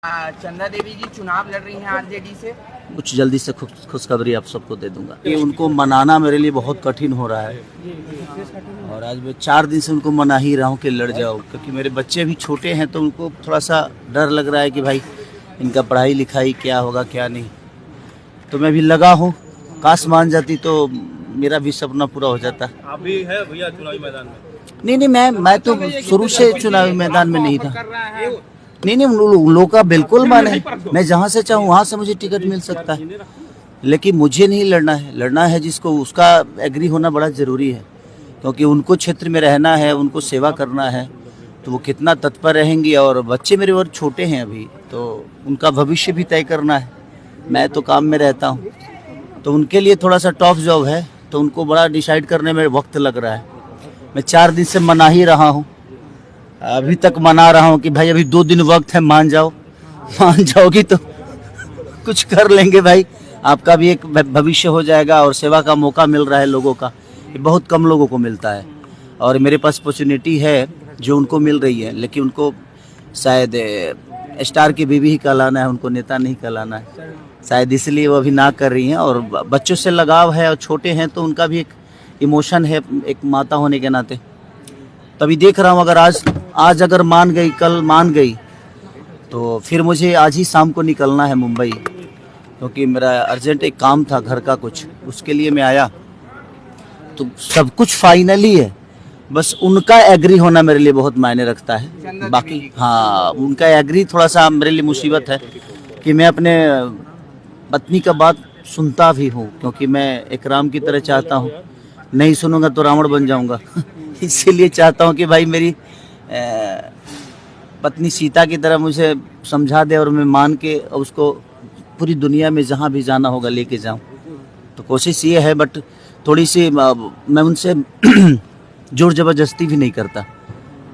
चंदा देवी जी चुनाव लड़ रही हैं आरजेडी से। कुछ जल्दी से खुशखबरी आप सबको दे दूंगा। ये उनको मनाना मेरे लिए बहुत कठिन हो रहा है और आज मैं 4 दिन से उनको मना ही रहा हूँ कि लड़ जाओ, क्योंकि मेरे बच्चे भी छोटे हैं तो उनको थोड़ा सा डर लग रहा है कि भाई इनका पढ़ाई लिखाई क्या होगा क्या नहीं। तो मैं भी लगा हूँ, काश मान जाती तो मेरा भी सपना पूरा हो जाता। आप भी है भैया चुनावी मैदान में? नहीं, मैं तो शुरू से चुनावी मैदान में नहीं था। नहीं, लोगों का बिल्कुल मन है, मैं जहाँ से चाहूँ वहाँ से मुझे टिकट मिल सकता है, लेकिन मुझे नहीं लड़ना है। लड़ना है जिसको, उसका एग्री होना बड़ा ज़रूरी है, क्योंकि उनको क्षेत्र में रहना है, उनको सेवा करना है, तो वो कितना तत्पर रहेंगी। और बच्चे मेरे और छोटे हैं अभी, तो उनका भविष्य भी तय करना है। मैं तो काम में रहता हूँ, तो उनके लिए थोड़ा सा टफ जॉब है, तो उनको बड़ा डिसाइड करने में वक्त लग रहा है। मैं 4 दिन से मना ही रहा हूँ, अभी तक मना रहा हूँ कि भाई अभी 2 दिन वक्त है, मान जाओ। मान जाओगी तो कुछ कर लेंगे भाई, आपका भी एक भविष्य हो जाएगा और सेवा का मौका मिल रहा है लोगों का, ये बहुत कम लोगों को मिलता है। और मेरे पास अपॉर्चुनिटी है जो उनको मिल रही है, लेकिन उनको शायद स्टार की बीवी ही कहलाना है, उनको नेता नहीं कहलाना है, शायद इसलिए वो अभी ना कर रही हैं। और बच्चों से लगाव है और छोटे हैं तो उनका भी एक इमोशन है, एक माता होने के नाते। तभी देख रहा हूँ, अगर आज अगर मान गई, कल मान गई, तो फिर मुझे आज ही शाम को निकलना है मुंबई, क्योंकि मेरा अर्जेंट एक काम था घर का कुछ, उसके लिए मैं आया। तो सब कुछ फाइनली है, बस उनका एग्री होना मेरे लिए बहुत मायने रखता है। बाकी हाँ, उनका एग्री थोड़ा सा मेरे लिए मुसीबत है कि मैं अपने पत्नी का बात सुनता भी हूँ, क्योंकि मैं एक राम की तरह चाहता हूँ, नहीं सुनूंगा तो रावण बन जाऊंगा। इसीलिए चाहता हूँ कि भाई मेरी पत्नी सीता की तरह मुझे समझा दे और मैं मान के उसको पूरी दुनिया में जहाँ भी जाना होगा लेके जाऊँ। तो कोशिश ये है, बट थोड़ी सी मैं उनसे जोर ज़बरदस्ती भी नहीं करता,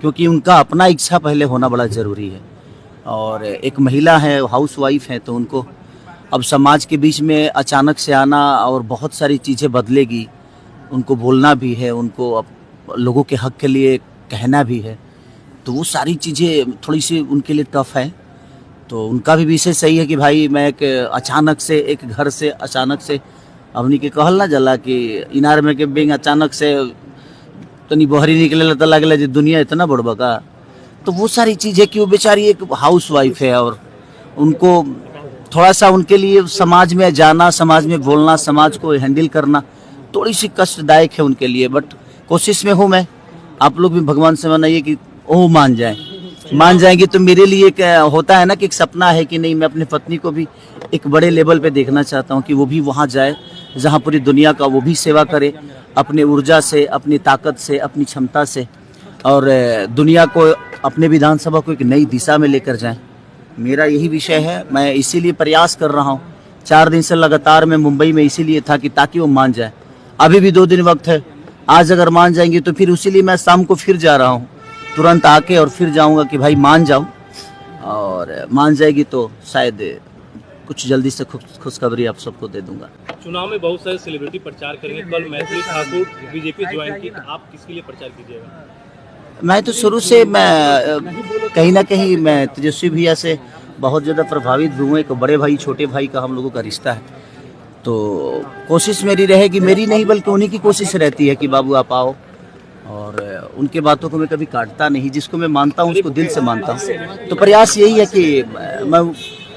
क्योंकि उनका अपना इच्छा पहले होना बड़ा ज़रूरी है। और एक महिला है, हाउस वाइफ है, तो उनको अब समाज के बीच में अचानक से आना और बहुत सारी चीज़ें बदलेगी, उनको बोलना भी है, उनको अब लोगों के हक के लिए कहना भी है, तो वो सारी चीज़ें थोड़ी सी उनके लिए टफ है। तो उनका भी विषय सही है कि भाई मैं एक अचानक से एक घर से अचानक से अपनी के कहल ना जला कि इनार में के बेंग अचानक से तनी बहरी निकले तो लगला जो दुनिया इतना बड़बा का। तो वो सारी चीज़ें कि वो बेचारी एक हाउस वाइफ है और उनको थोड़ा सा उनके लिए समाज में जाना, समाज में बोलना, समाज को हैंडल करना थोड़ी सी कष्टदायक है उनके लिए। बट कोशिश में हूँ मैं, आप लोग भी भगवान से मनाइए कि वो मान जाएंगे तो मेरे लिए एक होता है ना कि एक सपना है कि नहीं, मैं अपनी पत्नी को भी एक बड़े लेवल पे देखना चाहता हूँ कि वो भी वहाँ जाए जहाँ पूरी दुनिया का वो भी सेवा करे, अपनी ऊर्जा से, अपनी ताकत से, अपनी क्षमता से, और दुनिया को, अपने विधानसभा को एक नई दिशा में लेकर जाएं। मेरा यही विषय है, मैं इसीलिए प्रयास कर रहा हूँ। 4 दिन से लगातार मैं मुंबई में इसीलिए था कि ताकि वो मान जाए। अभी भी 2 दिन वक्त है, आज अगर मान जाएंगे तो फिर उसी लिए मैं शाम को फिर जा रहा हूँ, तुरंत आके और फिर जाऊँगा कि भाई मान जाओ। और मान जाएगी तो शायद कुछ जल्दी से खुशखबरी आप सबको दे दूंगा। चुनाव में बहुत सारे सेलिब्रिटी प्रचार करेंगे, कल मैथिली ठाकुर बीजेपी ज्वाइन की, आप किसके लिए प्रचार कीजिएगा? मैं तो शुरू से मैं कहीं ना कहीं मैं तेजस्वी भैया से बहुत ज़्यादा प्रभावित हुए। एक बड़े भाई छोटे भाई का हम लोगों का रिश्ता है, तो कोशिश मेरी रहेगी, मेरी नहीं बल्कि उन्हीं की कोशिश रहती है कि बाबू आप आओ। और उनके बातों को मैं कभी काटता नहीं, जिसको मैं मानता हूँ उसको दिल से मानता हूँ। तो प्रयास यही है कि मैं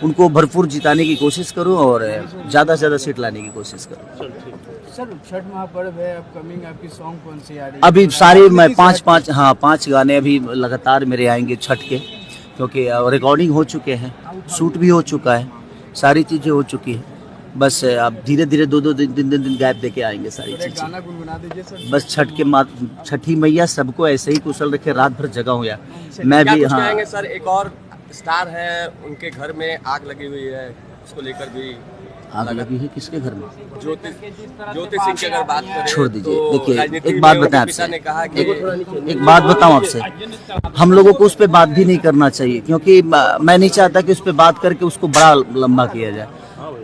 उनको भरपूर जिताने की कोशिश करूँ और ज़्यादा से ज़्यादा सीट लाने की कोशिश करूँ। सर, छठ महापर्व है अपकमिंग, आपकी सॉन्ग कौन सी आ रही है? अभी सारे मैं 5 गाने अभी लगातार मेरे आएंगे छठ के, क्योंकि रिकॉर्डिंग हो चुके हैं, शूट भी हो चुका है, सारी चीज़ें हो चुकी है। बस अब धीरे धीरे 2-2 दिन गैप देके आएंगे सारी चीज़ें। गाना गुनगुना दीजिए सर। बस छठी मैया सबको ऐसे ही कुशल रखे, रात भर जगा हुआ। मैं भी हाँ सर, एक और स्टार है, उनके घर में आग लगी हुई है, उसको लेकर भी आग लगी है। किसके घर में? ज्योति सिंह की अगर बात करें, छोड़ दीजिए। तो देखिए एक बात बताएं आपसे, एक बात तो बताऊं आपसे, हम लोगों को उस पर बात भी नहीं करना चाहिए, क्योंकि मैं नहीं चाहता कि उस पर बात करके उसको बड़ा लंबा किया जाए।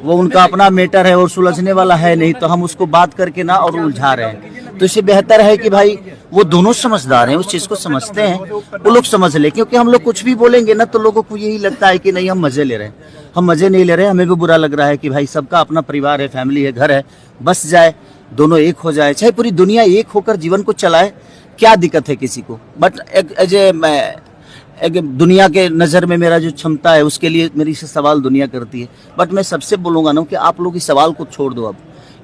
वो उनका अपना मैटर है और सुलझने वाला है नहीं, तो हम उसको बात करके ना और उलझा रहे हैं। तो इससे बेहतर है कि भाई वो दोनों समझदार हैं, उस चीज को समझते हैं, वो लोग समझ ले। क्योंकि हम लोग कुछ भी बोलेंगे ना तो लोगों को यही लगता है कि नहीं हम मजे ले रहे हैं। हम मजे नहीं ले रहे, हमें भी बुरा लग रहा है कि भाई सबका अपना परिवार है, फैमिली है, घर है, बस जाए, दोनों एक हो जाए, चाहे पूरी दुनिया एक होकर जीवन को चलाए, क्या दिक्कत है किसी को। बट एक दुनिया के नज़र में मेरा जो क्षमता है उसके लिए मेरी से सवाल दुनिया करती है। बट मैं सबसे बोलूँगा ना कि आप लोग इस सवाल को छोड़ दो। अब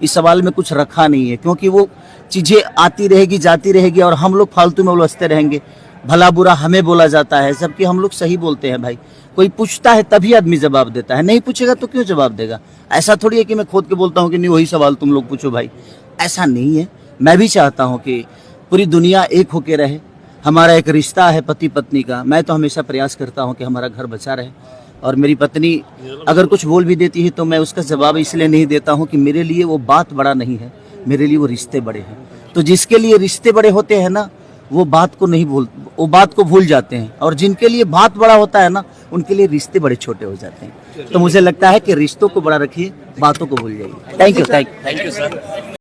इस सवाल में कुछ रखा नहीं है, क्योंकि वो चीज़ें आती रहेगी जाती रहेगी और हम लोग फालतू में उलझते रहेंगे। भला बुरा हमें बोला जाता है, जबकि हम लोग सही बोलते हैं भाई। कोई पूछता है तभी आदमी जवाब देता है, नहीं पूछेगा तो क्यों जवाब देगा। ऐसा थोड़ी है कि मैं खोद के बोलता हूँ कि नहीं वही सवाल तुम लोग पूछो भाई, ऐसा नहीं है। मैं भी चाहता हूँ कि पूरी दुनिया एक होके रहे। हमारा एक रिश्ता है पति पत्नी का, मैं तो हमेशा प्रयास करता हूँ कि हमारा घर बचा रहे। और मेरी पत्नी अगर कुछ बोल भी देती है तो मैं उसका जवाब इसलिए नहीं देता हूँ कि मेरे लिए वो बात बड़ा नहीं है, मेरे लिए वो रिश्ते बड़े हैं। तो जिसके लिए रिश्ते बड़े होते हैं ना, वो बात को भूल जाते हैं, और जिनके लिए बात बड़ा होता है ना, उनके लिए रिश्ते बड़े छोटे हो जाते हैं। तो मुझे लगता है कि रिश्तों को बड़ा रखिए, बातों को भूल जाइए। Thank you sir.